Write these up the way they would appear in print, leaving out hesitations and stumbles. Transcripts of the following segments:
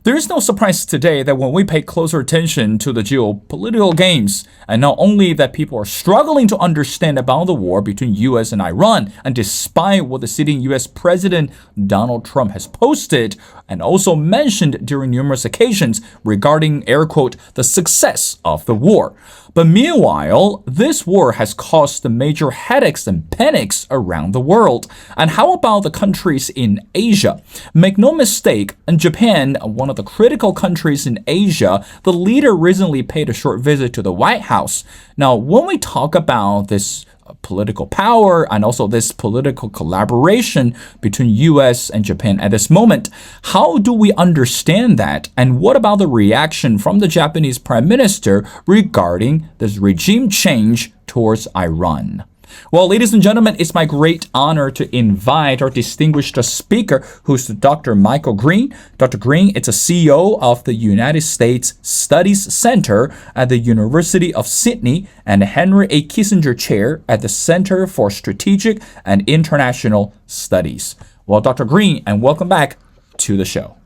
There is no surprise today that when we pay closer attention to the geopolitical games, and not only that people are struggling to understand about the war between U.S. and Iran, and despite what the sitting U.S. President Donald Trump has posted and also mentioned during numerous occasions regarding, air quote, the success of the war. But meanwhile, this war has caused major headaches and panics around the world. And how about the countries in Asia? Make no mistake, in Japan, one of the critical countries in Asia, the leader recently paid a short visit to the White House. Now, when we talk about this political power and also this political collaboration between US and Japan at this moment, how do we understand that? And what about the reaction from the Japanese Prime Minister regarding this regime change towards Iran? Well, ladies and gentlemen, it's my great honor to invite our distinguished speaker, who's Dr. Michael Green. Dr. Green is a CEO of the United States Studies Center at the University of Sydney and Henry A. Kissinger Chair at the Center for Strategic and International Studies. Well, Dr. Green, and welcome back to the show.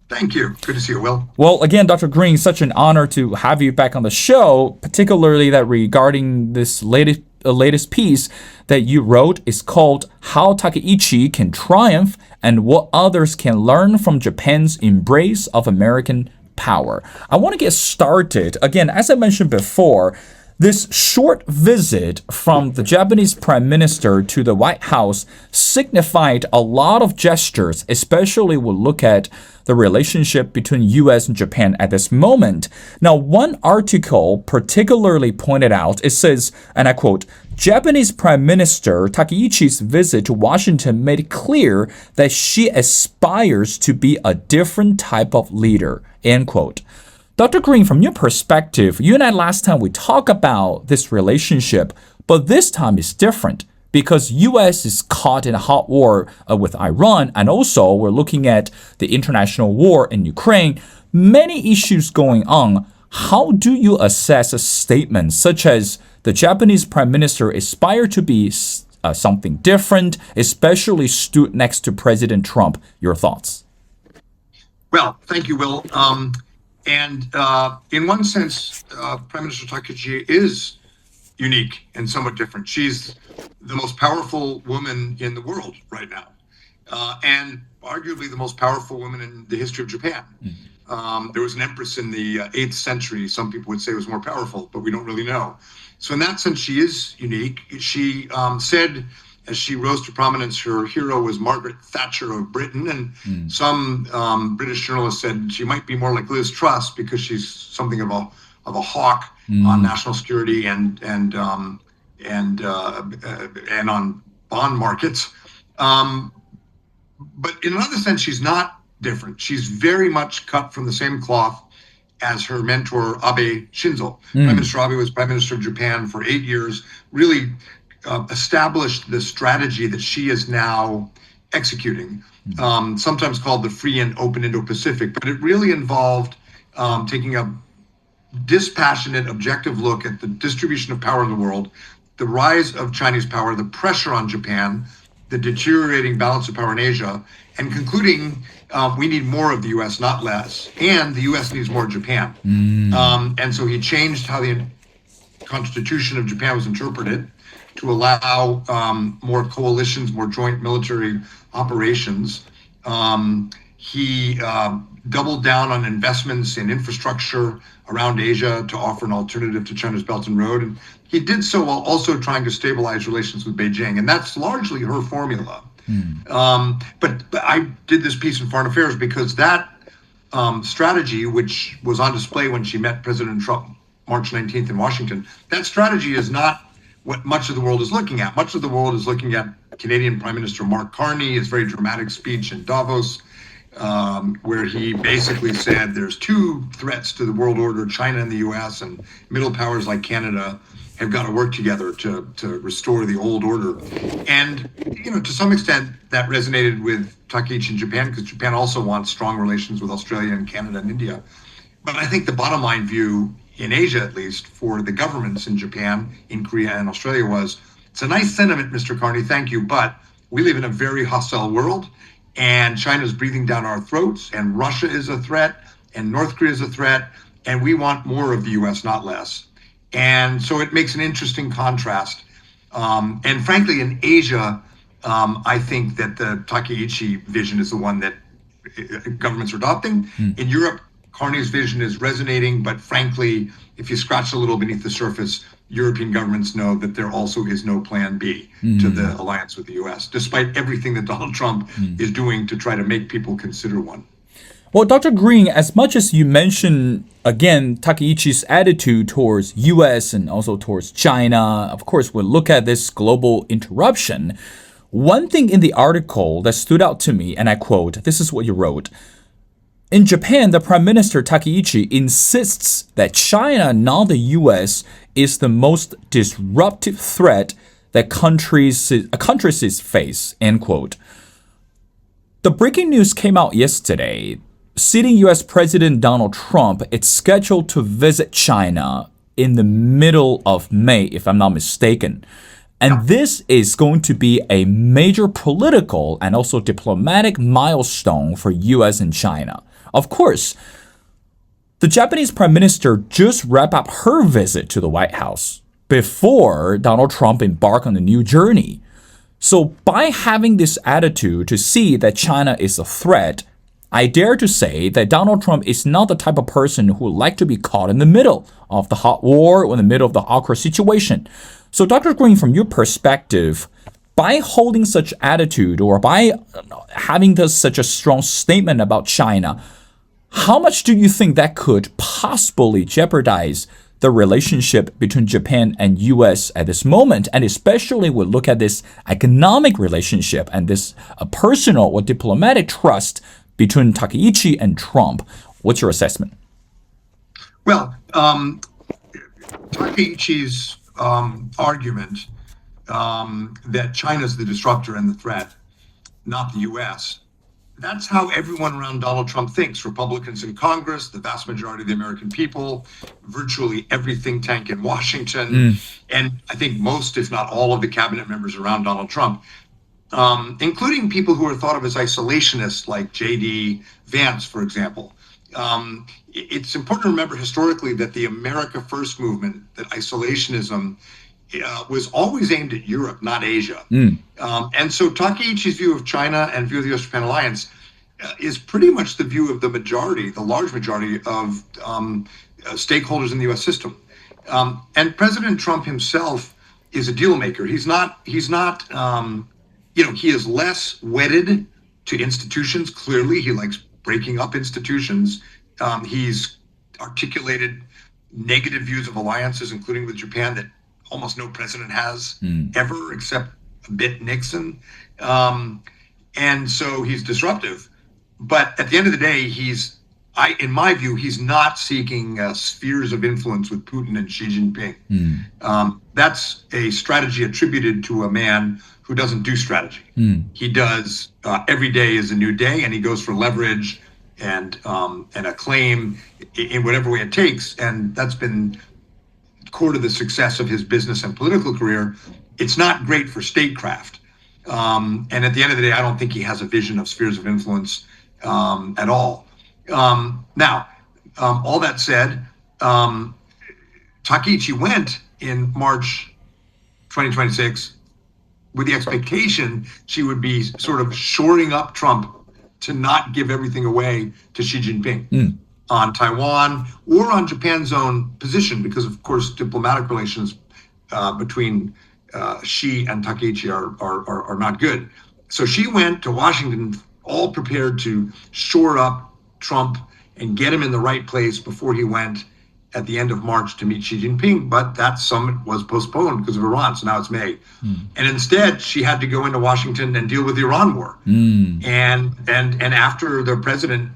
Thank you. Good to see you, Will. Well, again, Dr. Green, such an honor to have you back on the show, particularly that regarding this latest piece that you wrote is called How Takeichi Can Triumph and What Others Can Learn from Japan's Embrace of American Power. I want to get started. Again, as I mentioned before, this short visit from the Japanese Prime Minister to the White House signified a lot of gestures, especially when we look at the relationship between US and Japan at this moment. Now, one article particularly pointed out, it says, and I quote, Japanese Prime Minister Takeichi's visit to Washington made it clear that she aspires to be a different type of leader, end quote. Dr. Green, from your perspective, you and I last time we talked about this relationship, but this time is different because U.S. is caught in a hot war with Iran, and also we're looking at the international war in Ukraine. Many issues going on. How do you assess a statement such as the Japanese Prime Minister aspired to be something different, especially stood next to President Trump? Your thoughts? Well, thank you, Will. And in one sense, Prime Minister Takeichi is unique and somewhat different. She's the most powerful woman in the world right now, and arguably the most powerful woman in the history of Japan. There was an empress in the 8th century. Some people would say was more powerful, but we don't really know. So in that sense, she is unique. She said, as she rose to prominence, her hero was Margaret Thatcher of Britain, and some British journalists said she might be more like Liz Truss because she's something of a hawk on national security and on bond markets. But in another sense, she's not different. She's very much cut from the same cloth as her mentor Abe Shinzo. Prime Minister Abe was Prime Minister of Japan for 8 years. Really established the strategy that she is now executing, sometimes called the free and open Indo-Pacific, but it really involved taking a dispassionate, objective look at the distribution of power in the world, the rise of Chinese power, the pressure on Japan, the deteriorating balance of power in Asia, and concluding we need more of the U.S., not less, and the U.S. needs more of Japan. And so he changed how the Constitution of Japan was interpreted to allow more coalitions, more joint military operations. He doubled down on investments in infrastructure around Asia to offer an alternative to China's Belt and Road. And he did so while also trying to stabilize relations with Beijing. And that's largely her formula. But I did this piece in Foreign Affairs because that strategy, which was on display when she met President Trump March 19th in Washington, that strategy is not what much of the world is looking at. Much of the world is looking at Canadian Prime Minister Mark Carney, his very dramatic speech in Davos, where he basically said there's two threats to the world order, China and the US, and middle powers like Canada have got to work together to restore the old order. And, to some extent, that resonated with Takeichi in Japan, because Japan also wants strong relations with Australia and Canada and India. But I think the bottom line view, in Asia at least, for the governments in Japan, in Korea and Australia was, it's a nice sentiment, Mr. Carney, thank you, but we live in a very hostile world, and China's breathing down our throats, and Russia is a threat, and North Korea is a threat, and we want more of the U.S., not less. And so it makes an interesting contrast. And frankly, in Asia, I think that the Takeichi vision is the one that governments are adopting. In Europe, Carney's vision is resonating, but frankly, if you scratch a little beneath the surface, European governments know that there also is no plan B to the alliance with the US, despite everything that Donald Trump is doing to try to make people consider one. Well, Dr. Green, as much as you mentioned, again, Takeichi's attitude towards US and also towards China, of course, we'll look at this global interruption. One thing in the article that stood out to me, and I quote, this is what you wrote. In Japan, the Prime Minister Takeichi insists that China, not the US, is the most disruptive threat that countries face, end quote. The breaking news came out yesterday. Sitting US President Donald Trump is scheduled to visit China in the middle of May, if I'm not mistaken. And this is going to be a major political and also diplomatic milestone for US and China. Of course, the Japanese Prime Minister just wrapped up her visit to the White House before Donald Trump embarked on a new journey. So by having this attitude to see that China is a threat, I dare to say that Donald Trump is not the type of person who would like to be caught in the middle of the hot war or in the middle of the awkward situation. So Dr. Green, from your perspective, by holding such attitude or by having such a strong statement about China, how much do you think that could possibly jeopardize the relationship between Japan and US at this moment? And especially we look at this economic relationship and this personal or diplomatic trust between Takeichi and Trump. What's your assessment? Well, Takeichi's argument that China's the disruptor and the threat, not the US, that's how everyone around Donald Trump thinks. Republicans in Congress, the vast majority of the American people, virtually every think tank in Washington, and I think most, if not all, of the cabinet members around Donald Trump, including people who are thought of as isolationists like J.D. Vance, for example. It's important to remember historically that the America First movement, that isolationism, was always aimed at Europe, not Asia. And so Takeichi's view of China and view of the US-Japan alliance is pretty much the view of the majority, the large majority of stakeholders in the US system. And President Trump himself is a deal maker. He is less wedded to institutions. Clearly, he likes breaking up institutions. He's articulated negative views of alliances, including with Japan, that almost no president has ever, except a bit Nixon. And so he's disruptive. But at the end of the day, in my view, he's not seeking spheres of influence with Putin and Xi Jinping. That's a strategy attributed to a man who doesn't do strategy. He does every day is a new day, and he goes for leverage and acclaim in whatever way it takes. And that's been core to the success of his business and political career. It's not great for statecraft. And at the end of the day, I don't think he has a vision of spheres of influence at all. Now, all that said, Takeichi went in March 2026 with the expectation she would be sort of shoring up Trump to not give everything away to Xi Jinping on Taiwan or on Japan's own position, because of course diplomatic relations between Xi and Takeichi are not good. So she went to Washington all prepared to shore up Trump and get him in the right place before he went at the end of March to meet Xi Jinping, but that summit was postponed because of Iran, so now it's May. And instead, she had to go into Washington and deal with the Iran war. And after the president,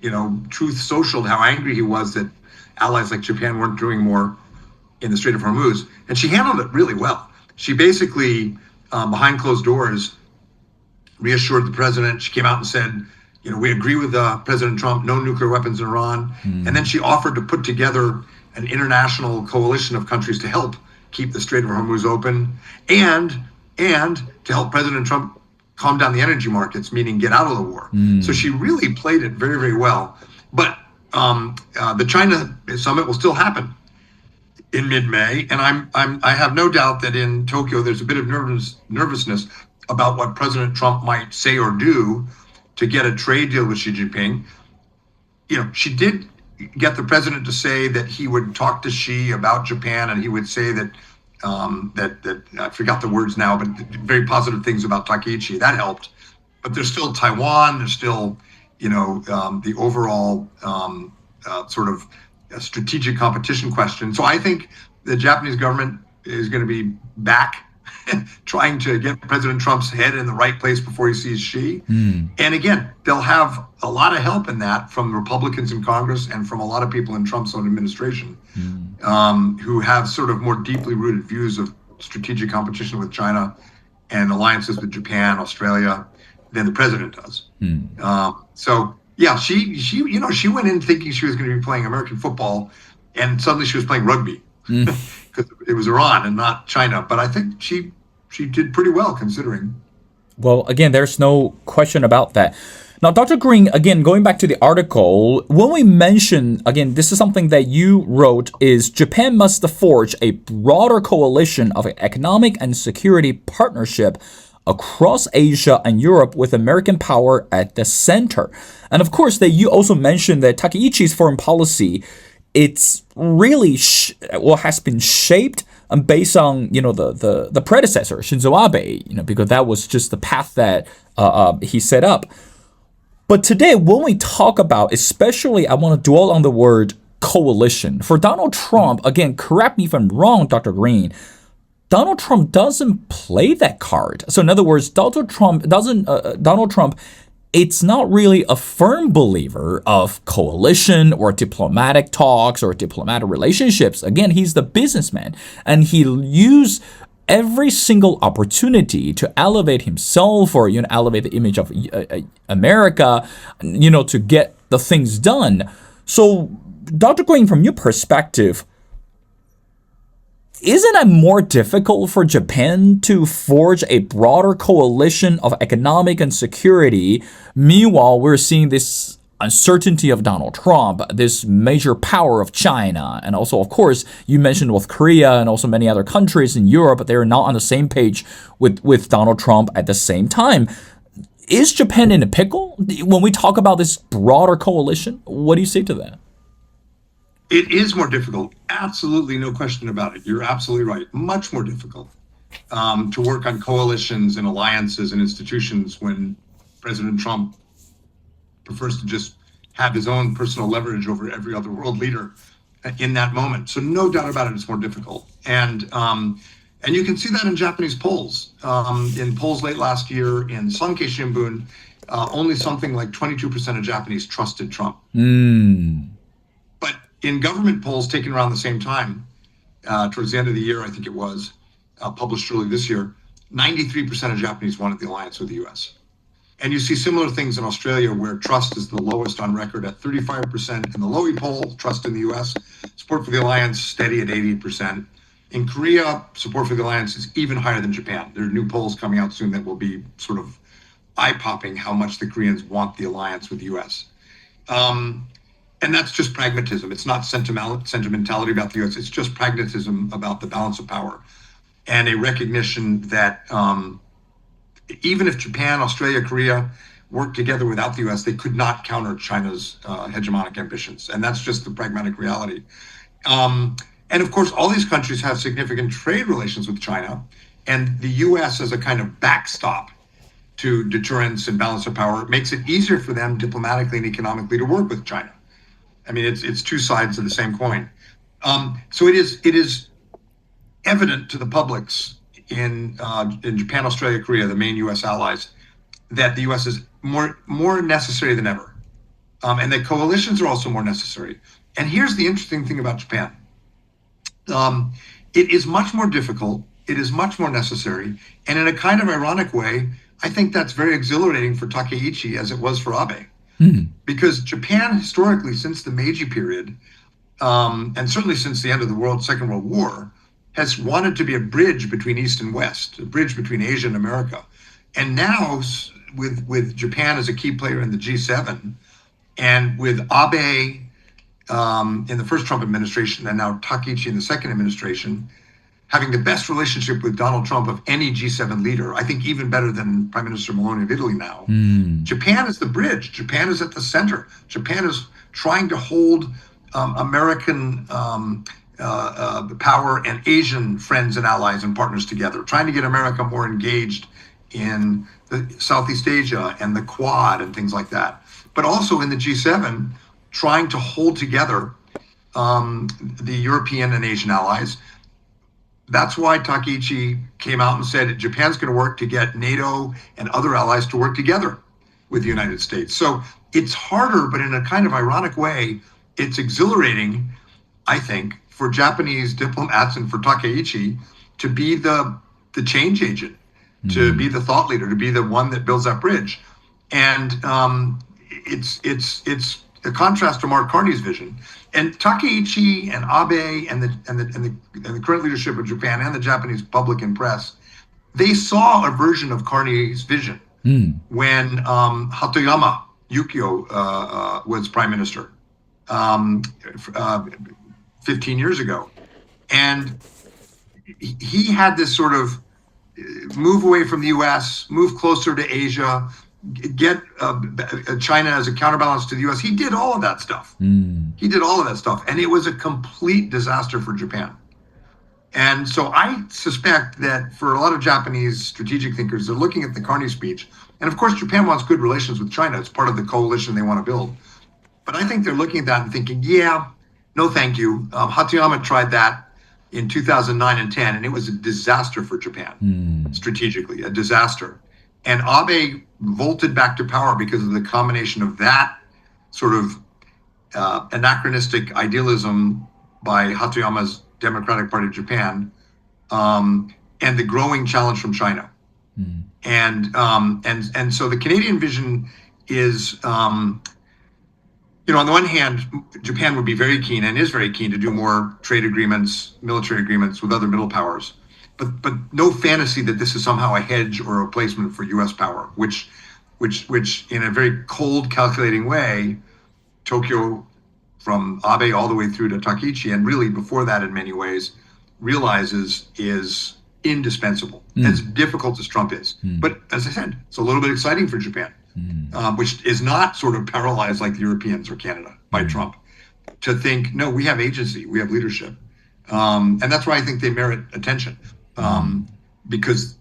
Truth Socialed how angry he was that allies like Japan weren't doing more in the Strait of Hormuz, and she handled it really well. She basically, behind closed doors, reassured the president. She came out and said, we agree with President Trump, no nuclear weapons in Iran. And then she offered to put together an international coalition of countries to help keep the Strait of Hormuz open and to help President Trump calm down the energy markets, meaning get out of the war. So she really played it very, very well. But the China summit will still happen in mid-May, and I have no doubt that in Tokyo there's a bit of nervousness about what President Trump might say or do to get a trade deal with Xi Jinping. She did get the president to say that he would talk to Xi about Japan, and he would say that that I forgot the words now, but very positive things about Takeichi. That helped. But there's still Taiwan. There's still, the overall sort of strategic competition question. So I think the Japanese government is going to be back trying to get President Trump's head in the right place before he sees Xi. And again, they'll have a lot of help in that from Republicans in Congress and from a lot of people in Trump's own administration who have sort of more deeply rooted views of strategic competition with China and alliances with Japan, Australia, than the president does. So yeah, she went in thinking she was going to be playing American football, and suddenly she was playing rugby because it was Iran and not China. But I think she did pretty well considering. Well, again, there's no question about that. Now, Dr. Green, again, going back to the article, when we mention, again, this is something that you wrote, is Japan must forge a broader coalition of economic and security partnership across Asia and Europe with American power at the center. And of course, that you also mentioned that Takeichi's foreign policy, it's really has been shaped based on the predecessor Shinzo Abe, because that was just the path that he set up. But today, when we talk about, especially, I want to dwell on the word coalition. For Donald Trump, again, correct me if I'm wrong, Dr. Green, Donald Trump doesn't play that card. So in other words, Donald Trump, it's not really a firm believer of coalition or diplomatic talks or diplomatic relationships. Again, he's the businessman, and he'll use every single opportunity to elevate himself or elevate the image of America, to get the things done. So, Dr. Green, from your perspective, isn't it more difficult for Japan to forge a broader coalition of economic and security? Meanwhile, we're seeing this uncertainty of Donald Trump, this major power of China, and also, of course, you mentioned North Korea and also many other countries in Europe, but they're not on the same page with Donald Trump at the same time. Is Japan in a pickle when we talk about this broader coalition? What do you say to that? It is more difficult. Absolutely no question about it. You're absolutely right. Much more difficult to work on coalitions and alliances and institutions when President Trump prefers to just have his own personal leverage over every other world leader in that moment. So no doubt about it, it's more difficult. And you can see that in Japanese polls. In polls late last year in Sankei Shimbun, only something like 22% of Japanese trusted Trump. But in government polls taken around the same time, towards the end of the year, I think it was, published early this year, 93% of Japanese wanted the alliance with the U.S. And you see similar things in Australia, where trust is the lowest on record at 35% in the Lowy poll, trust in the U.S. Support for the alliance steady at 80%. In Korea, support for the alliance is even higher than Japan. There are new polls coming out soon that will be sort of eye-popping how much the Koreans want the alliance with the U.S. And that's just pragmatism. It's not sentimentality about the U.S. It's just pragmatism about the balance of power and a recognition that even if Japan, Australia, Korea worked together without the U.S., they could not counter China's hegemonic ambitions. And that's just the pragmatic reality. And of course, all these countries have significant trade relations with China, and the U.S. as a kind of backstop to deterrence and balance of power makes it easier for them diplomatically and economically to work with China. I mean, it's two sides of the same coin. So it is evident to the publics in Japan, Australia, Korea, the main U.S. allies, that the U.S. is more necessary than ever, and that coalitions are also more necessary. And here's the interesting thing about Japan: it is much more difficult, it is much more necessary, and in a kind of ironic way, I think that's very exhilarating for Takeichi as it was for Abe. Because Japan historically, since the Meiji period, and certainly since the end of the Second World War, has wanted to be a bridge between East and West, a bridge between Asia and America. And now with Japan as a key player in the G7, and with Abe in the first Trump administration, and now Takaichi in the second administration, having the best relationship with Donald Trump of any G7 leader, I think even better than Prime Minister Maloney of Italy now. Japan is the bridge. Japan is at the center. Japan is trying to hold American power and Asian friends and allies and partners together, trying to get America more engaged in the Southeast Asia and the Quad and things like that. But also in the G7, trying to hold together the European and Asian allies. That's why Takaichi came out and said Japan's going to work to get NATO and other allies to work together with the United States. So it's harder, but in a kind of ironic way, it's exhilarating, I think, for Japanese diplomats and for Takaichi to be the change agent, to be the thought leader, to be the one that builds that bridge. And it's a contrast to Mark Carney's vision. And Takaichi and Abe and the current leadership of Japan and the Japanese public and press, they saw a version of Carney's vision when Hatoyama Yukio was prime minister 15 years ago. And he had this sort of move away from the US, move closer to Asia, get China as a counterbalance to the US. He did all of that stuff. He did all of that stuff. And it was a complete disaster for Japan. And so I suspect that for a lot of Japanese strategic thinkers, they're looking at the Carney speech. And of course, Japan wants good relations with China. It's part of the coalition they want to build. But I think they're looking at that and thinking, yeah, no, thank you. Hatoyama tried that in 2009 and 10, and it was a disaster for Japan, strategically, a disaster. And Abe vaulted back to power because of the combination of that sort of anachronistic idealism by Hatoyama's Democratic Party of Japan, and the growing challenge from China. And so the Canadian vision is, on the one hand, Japan would be very keen and is very keen to do more trade agreements, military agreements with other middle powers, but no fantasy that this is somehow a hedge or a replacement for U.S. power, which in a very cold, calculating way, Tokyo, from Abe all the way through to Takaichi, and really before that in many ways, realizes is indispensable, as difficult as Trump is. But as I said, it's a little bit exciting for Japan, which is not sort of paralyzed like the Europeans or Canada by Trump, to think, no, we have agency, we have leadership. And that's why I think they merit attention, because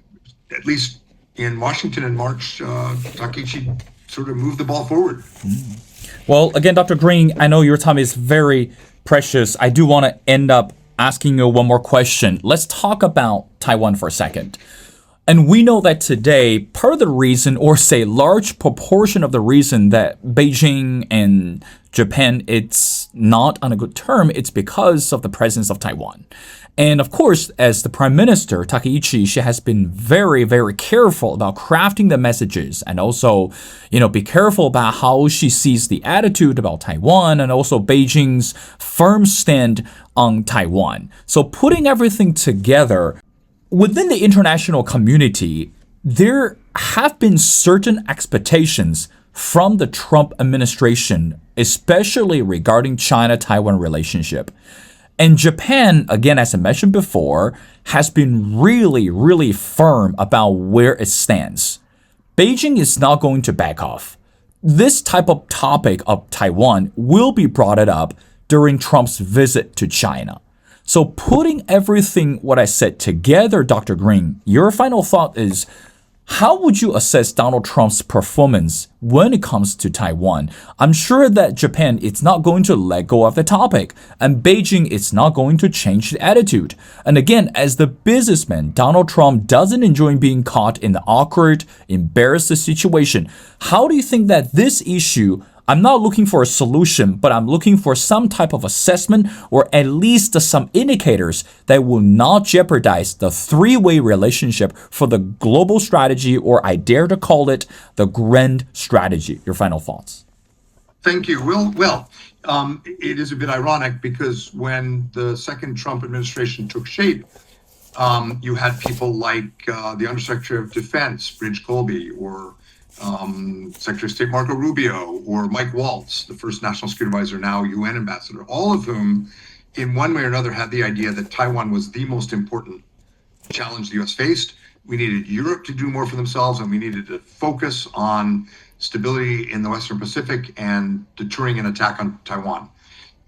at least in Washington in March, Takaichi sort of moved the ball forward. Well, again, Dr. Green, I know your time is very precious. I do want to end up asking you one more question. Let's talk about Taiwan for a second. And we know that today, part of the reason, or say large proportion of the reason that Beijing and Japan, it's not on a good term, it's because of the presence of Taiwan. And of course, as the Prime Minister, Takaichi, she has been very, very careful about crafting the messages and also, be careful about how she sees the attitude about Taiwan and also Beijing's firm stand on Taiwan. So putting everything together, within the international community, there have been certain expectations from the Trump administration, especially regarding China-Taiwan relationship. And Japan, again, as I mentioned before, has been really, really firm about where it stands. Beijing is not going to back off. This type of topic of Taiwan will be brought up during Trump's visit to China. So putting everything what I said together, Dr. Green, your final thought is, how would you assess Donald Trump's performance when it comes to Taiwan? I'm sure that Japan is not going to let go of the topic, and Beijing is not going to change the attitude. And again, as the businessman, Donald Trump doesn't enjoy being caught in the awkward, embarrassing situation. How do you think that this issue, I'm not looking for a solution, but I'm looking for some type of assessment or at least some indicators that will not jeopardize the three-way relationship for the global strategy, or I dare to call it the grand strategy. Your final thoughts. Thank you. Well, it is a bit ironic because when the second Trump administration took shape, You had people like the Undersecretary of Defense, Bridge Colby, or Secretary of State Marco Rubio, or Mike Waltz, the first National Security Advisor, now UN Ambassador, all of whom, in one way or another, had the idea that Taiwan was the most important challenge the U.S. faced. We needed Europe to do more for themselves, and we needed to focus on stability in the Western Pacific and deterring an attack on Taiwan.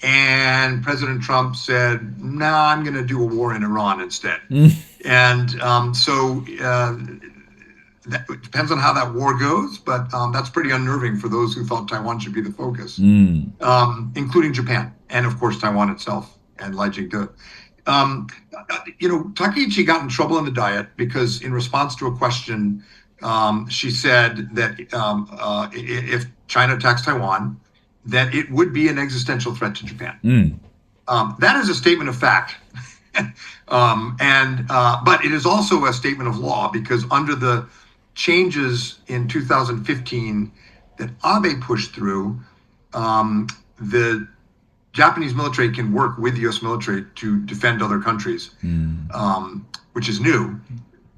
And President Trump said, "No, I'm going to do a war in Iran instead." And so that it depends on how that war goes, but that's pretty unnerving for those who thought Taiwan should be the focus, including Japan and, of course, Taiwan itself and Lai Ching-te. Takaichi got in trouble in the Diet because, in response to a question, she said that if China attacks Taiwan, that it would be an existential threat to Japan. That is a statement of fact. But it is also a statement of law, because under the changes in 2015 that Abe pushed through, the Japanese military can work with the U.S. military to defend other countries, which is new,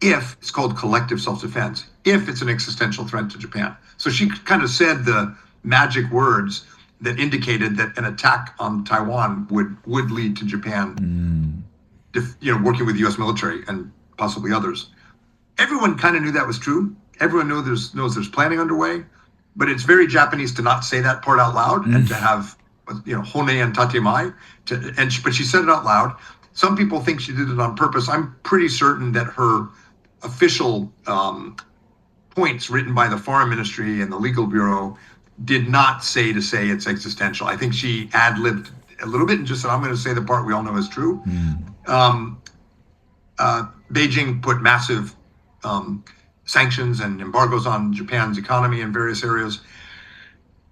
if it's called collective self-defense, if it's an existential threat to Japan. So she kind of said the magic words that indicated that an attack on Taiwan would lead to Japan, working with the U.S. military and possibly others. Everyone kind of knew that was true. Everyone knows there's planning underway, but it's very Japanese to not say that part out loud and to have, hone and tatemai. But she said it out loud. Some people think she did it on purpose. I'm pretty certain that her official points written by the Foreign Ministry and the Legal Bureau did not say it's existential. I think she ad-libbed a little bit and just said, "I'm going to say the part we all know is true." Beijing put massive sanctions and embargoes on Japan's economy in various areas.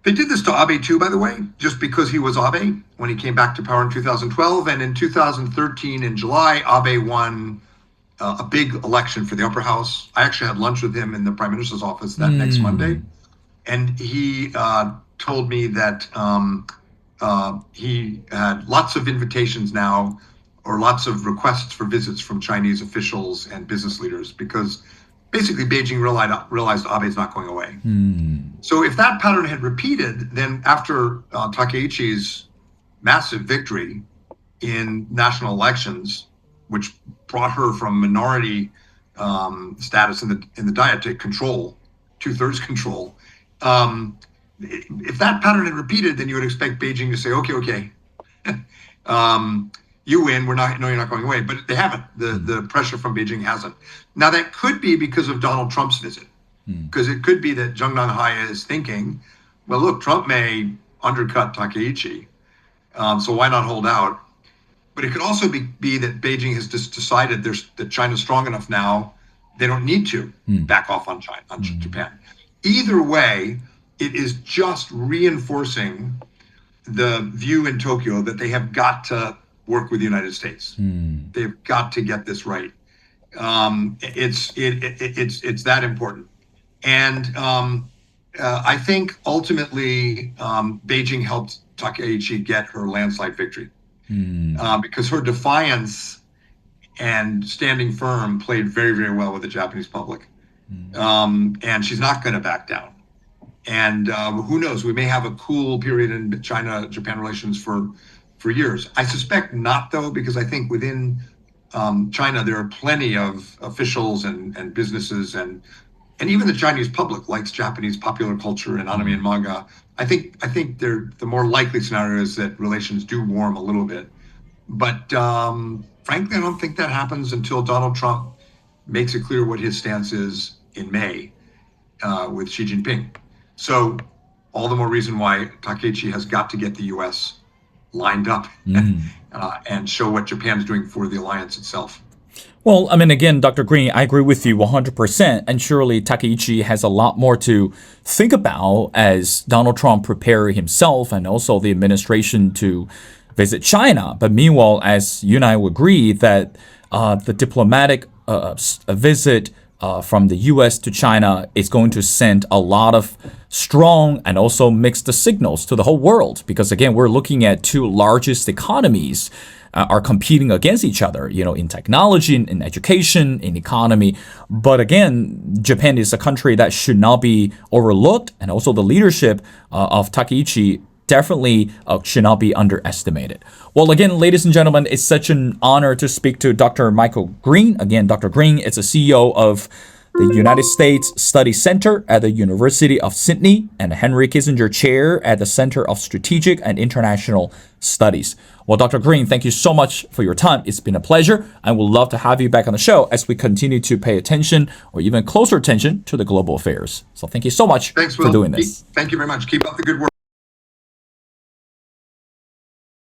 They did this to Abe too, by the way, just because he was Abe when he came back to power in 2012. And in 2013, in July, Abe won a big election for the upper house. I actually had lunch with him in the prime minister's office that next Monday. And he told me that he had lots of invitations now, or lots of requests for visits from Chinese officials and business leaders, because basically Beijing realized Abe's not going away. So if that pattern had repeated, then after Takaichi's massive victory in national elections, which brought her from minority status in the Diet to control, 2/3 control, if that pattern had repeated, then you would expect Beijing to say, okay, you win. You're not going away. But they haven't. The pressure from Beijing hasn't. Now, that could be because of Donald Trump's visit, because it could be that Zheng Nanhai is thinking, well, look, Trump may undercut Takaichi, so why not hold out? But it could also be that Beijing has just decided that China's strong enough now, they don't need to back off on Japan. Either way, it is just reinforcing the view in Tokyo that they have got to work with the United States. They've got to get this right. It's that important. And I think ultimately Beijing helped Takaichi get her landslide victory, because her defiance and standing firm played very, very well with the Japanese public. And she's not going to back down. And who knows, we may have a cool period in China-Japan relations for years. I suspect not, though, because I think within China there are plenty of officials and businesses and even the Chinese public likes Japanese popular culture and anime and manga. I think the more likely scenario is that relations do warm a little bit. But frankly, I don't think that happens until Donald Trump makes it clear what his stance is in May with Xi Jinping. So all the more reason why Takaichi has got to get the U.S. lined up and show what Japan's doing for the alliance itself. Well, I mean, again, Dr. Green, I agree with you 100%. And surely Takaichi has a lot more to think about as Donald Trump prepares himself and also the administration to visit China. But meanwhile, as you and I will agree that the diplomatic visit from the U.S. to China is going to send a lot of strong and also mixed signals to the whole world. Because again, we're looking at two largest economies are competing against each other, in technology, in education, in economy. But again, Japan is a country that should not be overlooked, and also the leadership of Takaichi definitely should not be underestimated. Well, again, ladies and gentlemen, it's such an honor to speak to Dr. Michael Green. Again, Dr. Green is the CEO of the United States Study Center at the University of Sydney and Henry Kissinger Chair at the Center of Strategic and International Studies. Well, Dr. Green, thank you so much for your time. It's been a pleasure, and we'll love to have you back on the show as we continue to pay attention or even closer attention to the global affairs. So thank you so much Thanks, for doing this. Thank you very much. Keep up the good work.